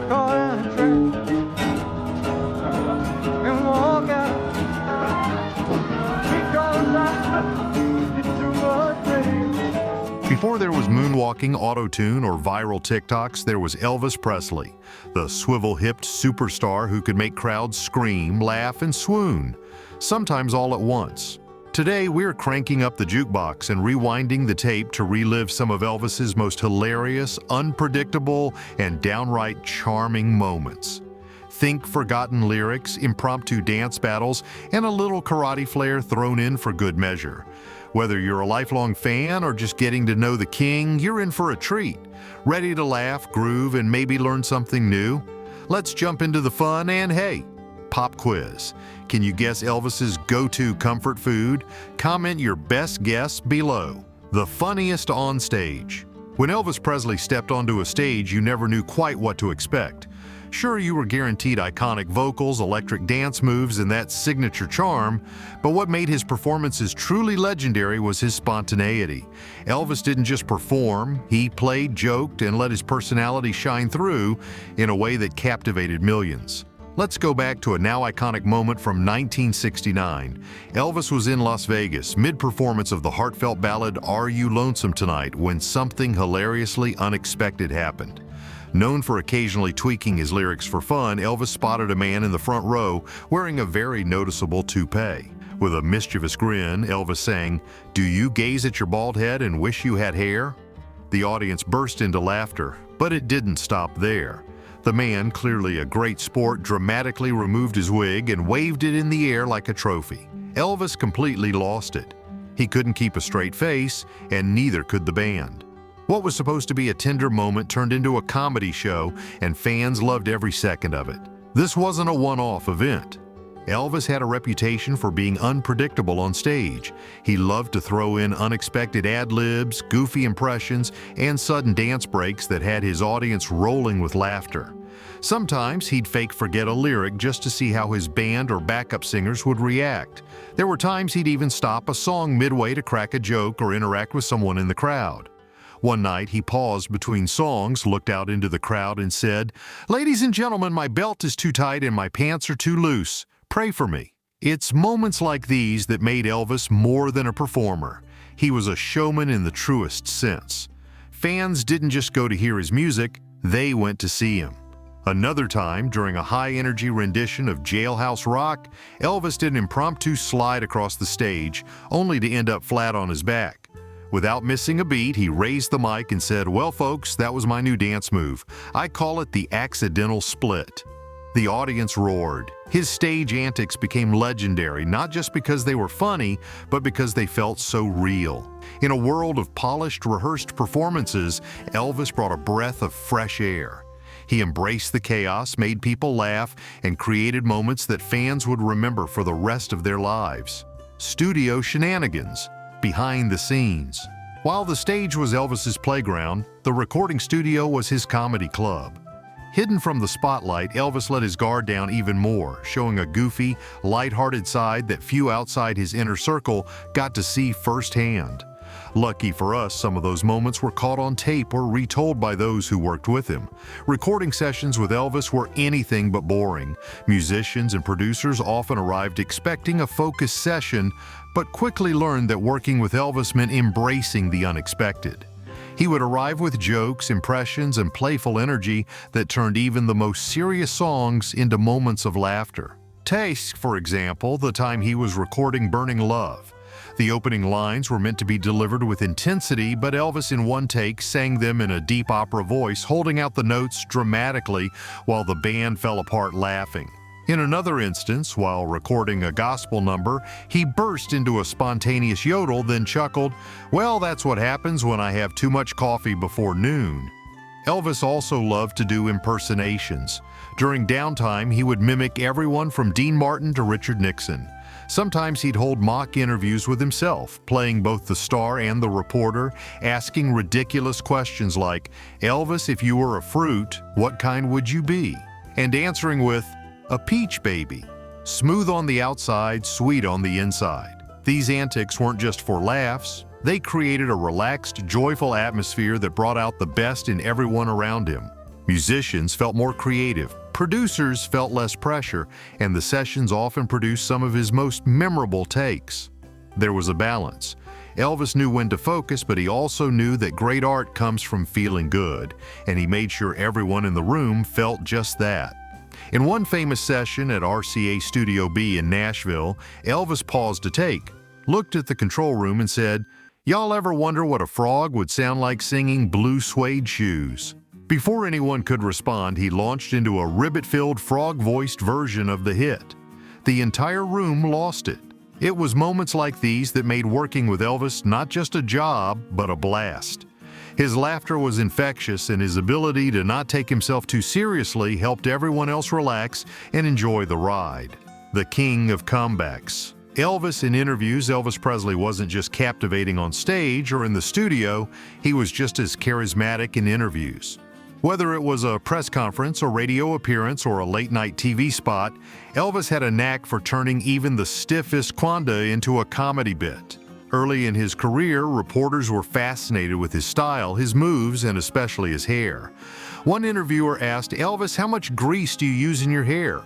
Call in a track and walk out. Because I did too much pain. Before there was moonwalking, auto-tune, or viral TikToks, there was Elvis Presley, the swivel-hipped superstar who could make crowds scream, laugh, and swoon, sometimes all at once. Today, we're cranking up the jukebox and rewinding the tape to relive some of Elvis's most hilarious, unpredictable, and downright charming moments. Think forgotten lyrics, impromptu dance battles, and a little karate flair thrown in for good measure. Whether you're a lifelong fan or just getting to know the king, you're in for a treat. Ready to laugh, groove, and maybe learn something new? Let's jump into the fun and hey, pop quiz. Can you guess Elvis's go-to comfort food? Comment your best guess below. The funniest on stage. When Elvis Presley stepped onto a stage, you never knew quite what to expect. Sure, you were guaranteed iconic vocals, electric dance moves, and that signature charm, but what made his performances truly legendary was his spontaneity. Elvis didn't just perform, he played, joked, and let his personality shine through in a way that captivated millions. Let's go back to a now iconic moment from 1969. Elvis was in Las Vegas, mid-performance of the heartfelt ballad "Are You Lonesome Tonight," when something hilariously unexpected happened. Known for occasionally tweaking his lyrics for fun, Elvis spotted a man in the front row wearing a very noticeable toupee. With a mischievous grin, Elvis sang, "Do you gaze at your bald head and wish you had hair?" The audience burst into laughter, but it didn't stop there. The man, clearly a great sport, dramatically removed his wig and waved it in the air like a trophy. Elvis completely lost it. He couldn't keep a straight face, and neither could the band. What was supposed to be a tender moment turned into a comedy show, and fans loved every second of it. This wasn't a one-off event. Elvis had a reputation for being unpredictable on stage. He loved to throw in unexpected ad-libs, goofy impressions, and sudden dance breaks that had his audience rolling with laughter. Sometimes he'd fake forget a lyric just to see how his band or backup singers would react. There were times he'd even stop a song midway to crack a joke or interact with someone in the crowd. One night, he paused between songs, looked out into the crowd, and said, "Ladies and gentlemen, my belt is too tight and my pants are too loose. Pray for me." It's moments like these that made Elvis more than a performer. He was a showman in the truest sense. Fans didn't just go to hear his music, they went to see him. Another time, during a high-energy rendition of Jailhouse Rock, Elvis did an impromptu slide across the stage, only to end up flat on his back. Without missing a beat, he raised the mic and said, "Well, folks, that was my new dance move. I call it the accidental split." The audience roared. His stage antics became legendary, not just because they were funny, but because they felt so real. In a world of polished, rehearsed performances, Elvis brought a breath of fresh air. He embraced the chaos, made people laugh, and created moments that fans would remember for the rest of their lives. Studio shenanigans. Behind the scenes. While the stage was Elvis's playground, the recording studio was his comedy club. Hidden from the spotlight, Elvis let his guard down even more, showing a goofy, lighthearted side that few outside his inner circle got to see firsthand. Lucky for us, some of those moments were caught on tape or retold by those who worked with him. Recording sessions with Elvis were anything but boring. Musicians and producers often arrived expecting a focused session, but quickly learned that working with Elvis meant embracing the unexpected. He would arrive with jokes, impressions, and playful energy that turned even the most serious songs into moments of laughter. Take, for example, the time he was recording Burning Love. The opening lines were meant to be delivered with intensity, but Elvis in one take sang them in a deep opera voice, holding out the notes dramatically while the band fell apart laughing. In another instance, while recording a gospel number, he burst into a spontaneous yodel, then chuckled, "Well, that's what happens when I have too much coffee before noon." Elvis also loved to do impersonations. During downtime, he would mimic everyone from Dean Martin to Richard Nixon. Sometimes he'd hold mock interviews with himself, playing both the star and the reporter, asking ridiculous questions like, "Elvis, if you were a fruit, what kind would you be?" And answering with, "A peach baby, smooth on the outside, sweet on the inside." These antics weren't just for laughs, They created a relaxed, joyful atmosphere that brought out the best in everyone around him. Musicians felt more creative, producers felt less pressure, and the sessions often produced some of his most memorable takes. There was a balance. Elvis knew when to focus, but he also knew that great art comes from feeling good, and he made sure everyone in the room felt just that. In one famous session at RCA Studio B in Nashville, Elvis paused to take, looked at the control room and said, "Y'all ever wonder what a frog would sound like singing Blue Suede Shoes?" Before anyone could respond, he launched into a ribbit-filled, frog-voiced version of the hit. The entire room lost it. It was moments like these that made working with Elvis not just a job, but a blast. His laughter was infectious, and his ability to not take himself too seriously helped everyone else relax and enjoy the ride. The king of comebacks. Elvis in interviews, Elvis Presley wasn't just captivating on stage or in the studio, he was just as charismatic in interviews. Whether it was a press conference, a radio appearance, or a late-night TV spot, Elvis had a knack for turning even the stiffest quanda into a comedy bit. Early in his career, reporters were fascinated with his style, his moves, and especially his hair. One interviewer asked, "Elvis, how much grease do you use in your hair?"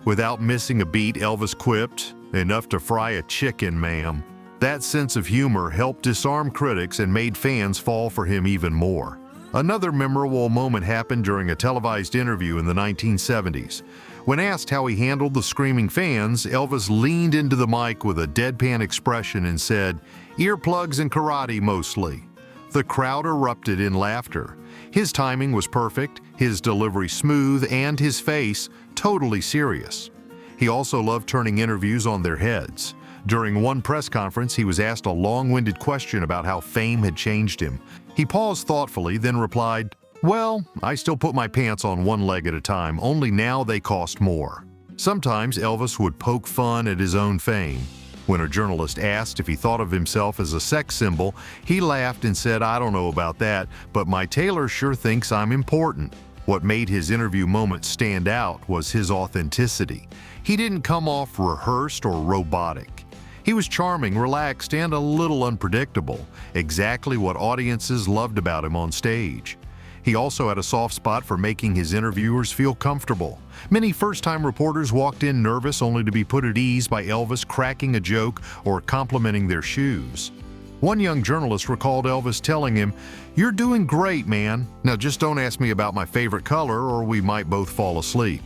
Without missing a beat, Elvis quipped, "Enough to fry a chicken, ma'am." That sense of humor helped disarm critics and made fans fall for him even more. Another memorable moment happened during a televised interview in the 1970s. When asked how he handled the screaming fans, Elvis leaned into the mic with a deadpan expression and said, "Earplugs and karate mostly." The crowd erupted in laughter. His timing was perfect, his delivery smooth, and his face totally serious. He also loved turning interviews on their heads. During one press conference, he was asked a long-winded question about how fame had changed him. He paused thoughtfully, then replied, "Well, I still put my pants on one leg at a time, only now they cost more." Sometimes Elvis would poke fun at his own fame. When a journalist asked if he thought of himself as a sex symbol, he laughed and said, "I don't know about that, but my tailor sure thinks I'm important." What made his interview moment stand out was his authenticity. He didn't come off rehearsed or robotic. He was charming, relaxed, and a little unpredictable, exactly what audiences loved about him on stage. He also had a soft spot for making his interviewers feel comfortable. Many first-time reporters walked in nervous only to be put at ease by Elvis cracking a joke or complimenting their shoes. One young journalist recalled Elvis telling him, "You're doing great, man. Now just don't ask me about my favorite color or we might both fall asleep."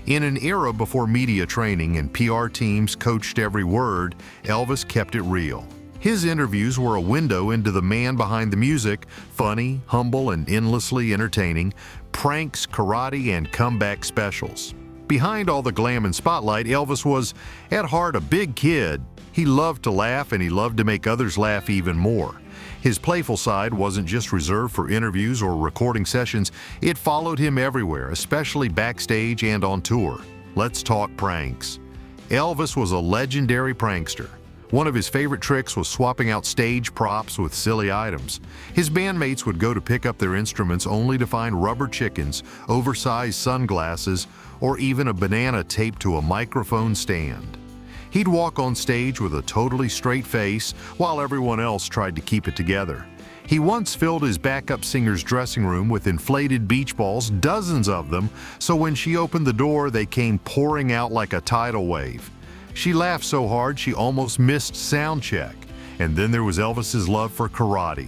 In an era before media training and PR teams coached every word, Elvis kept it real. His interviews were a window into the man behind the music, funny, humble, and endlessly entertaining, pranks, karate, and comeback specials. Behind all the glam and spotlight, Elvis was, at heart, a big kid. He loved to laugh, and he loved to make others laugh even more. His playful side wasn't just reserved for interviews or recording sessions, it followed him everywhere, especially backstage and on tour. Let's talk pranks. Elvis was a legendary prankster. One of his favorite tricks was swapping out stage props with silly items. His bandmates would go to pick up their instruments only to find rubber chickens, oversized sunglasses, or even a banana taped to a microphone stand. He'd walk on stage with a totally straight face while everyone else tried to keep it together. He once filled his backup singer's dressing room with inflated beach balls, dozens of them, so when she opened the door, they came pouring out like a tidal wave. She laughed so hard she almost missed sound check. And then there was Elvis's love for karate.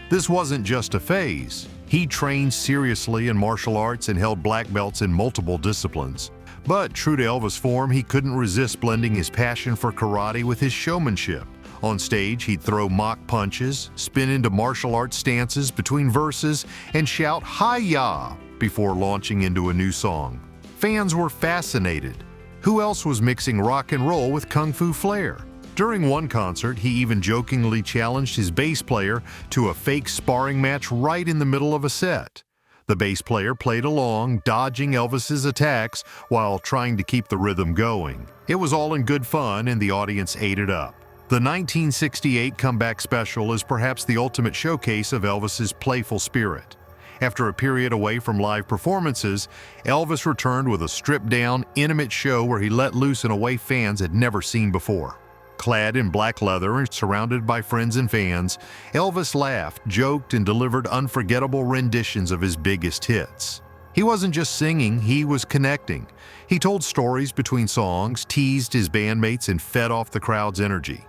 This wasn't just a phase. He trained seriously in martial arts and held black belts in multiple disciplines. But true to Elvis' form, he couldn't resist blending his passion for karate with his showmanship. On stage, he'd throw mock punches, spin into martial arts stances between verses, and shout "Hi-ya" before launching into a new song. Fans were fascinated. Who else was mixing rock and roll with kung fu flair? During one concert, he even jokingly challenged his bass player to a fake sparring match right in the middle of a set. The bass player played along, dodging Elvis's attacks while trying to keep the rhythm going. It was all in good fun, and the audience ate it up. The 1968 comeback special is perhaps the ultimate showcase of Elvis's playful spirit. After a period away from live performances, Elvis returned with a stripped-down, intimate show where he let loose in a way fans had never seen before. clad in black leather and surrounded by friends and fans, Elvis laughed, joked, and delivered unforgettable renditions of his biggest hits. He wasn't just singing, he was connecting. He told stories between songs, teased his bandmates, and fed off the crowd's energy.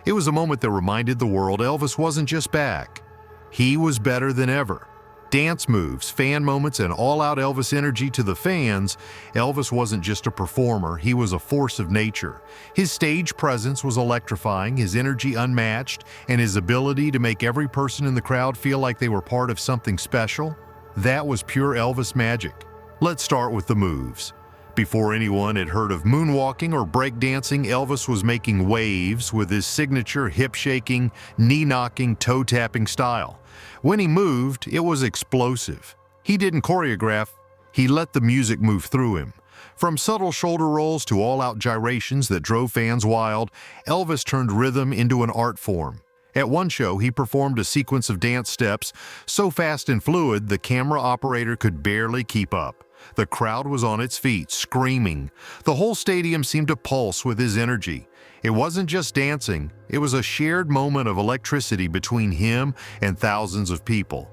It was a moment that reminded the world Elvis wasn't just back. He was better than ever. Dance moves, fan moments, and all-out Elvis energy to the fans, Elvis wasn't just a performer, he was a force of nature. His stage presence was electrifying, his energy unmatched, and his ability to make every person in the crowd feel like they were part of something special, that was pure Elvis magic. Let's start with the moves. Before anyone had heard of moonwalking or breakdancing, Elvis was making waves with his signature hip-shaking, knee-knocking, toe-tapping style. When he moved, it was explosive. He didn't choreograph, he let the music move through him. From subtle shoulder rolls to all-out gyrations that drove fans wild, Elvis turned rhythm into an art form. At one show, he performed a sequence of dance steps so fast and fluid the camera operator could barely keep up. The crowd was on its feet, screaming. The whole stadium seemed to pulse with his energy. It wasn't just dancing, it was a shared moment of electricity between him and thousands of people.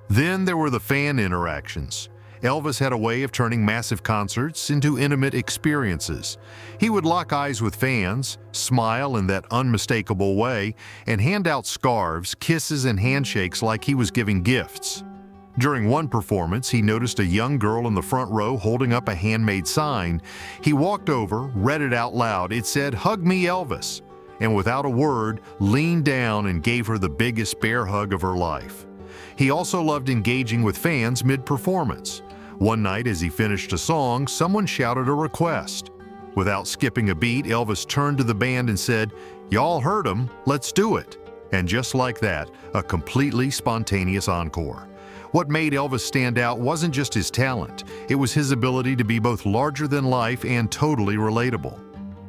Then there were the fan interactions. Elvis had a way of turning massive concerts into intimate experiences. He would lock eyes with fans, smile in that unmistakable way, and hand out scarves, kisses, and handshakes like he was giving gifts. During one performance, he noticed a young girl in the front row holding up a handmade sign. He walked over, read it out loud. It said, "Hug me, Elvis," and without a word, leaned down and gave her the biggest bear hug of her life. He also loved engaging with fans mid-performance. One night, as he finished a song, someone shouted a request. Without skipping a beat, Elvis turned to the band and said, "Y'all heard him, let's do it." And just like that, a completely spontaneous encore. What made Elvis stand out wasn't just his talent, it was his ability to be both larger than life and totally relatable.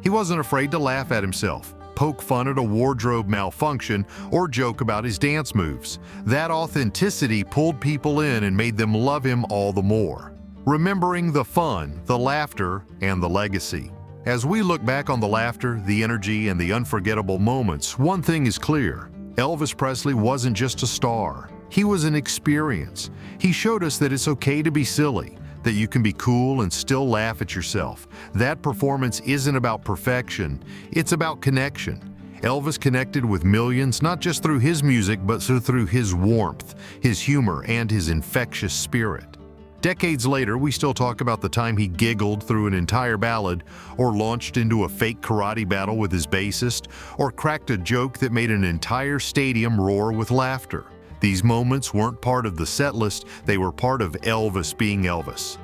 He wasn't afraid to laugh at himself, poke fun at a wardrobe malfunction, or joke about his dance moves. That authenticity pulled people in and made them love him all the more. Remembering the fun, the laughter, and the legacy. As we look back on the laughter, the energy, and the unforgettable moments, one thing is clear. Elvis Presley wasn't just a star. He was an experience. He showed us that it's okay to be silly, that you can be cool and still laugh at yourself. That performance isn't about perfection, it's about connection. Elvis connected with millions not just through his music, but through his warmth, his humor, and his infectious spirit. Decades later, we still talk about the time he giggled through an entire ballad, or launched into a fake karate battle with his bassist, or cracked a joke that made an entire stadium roar with laughter. These moments weren't part of the set list, they were part of Elvis being Elvis.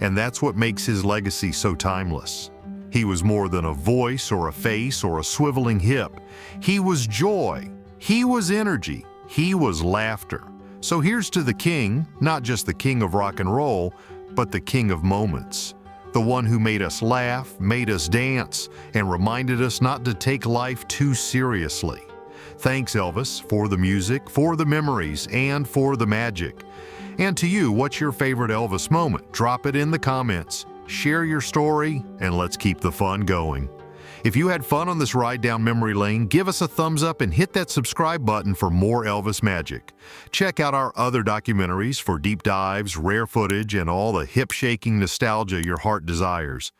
And that's what makes his legacy so timeless. He was more than a voice or a face or a swiveling hip. He was joy, he was energy, he was laughter. So here's to the king, not just the king of rock and roll, but the king of moments. The one who made us laugh, made us dance, and reminded us not to take life too seriously. Thanks, Elvis, for the music, for the memories, and for the magic. And to you, what's your favorite Elvis moment? Drop it in the comments. Share your story, and let's keep the fun going. If you had fun on this ride down memory lane, give us a thumbs up and hit that subscribe button for more Elvis magic. Check out our other documentaries for deep dives, rare footage, and all the hip-shaking nostalgia your heart desires.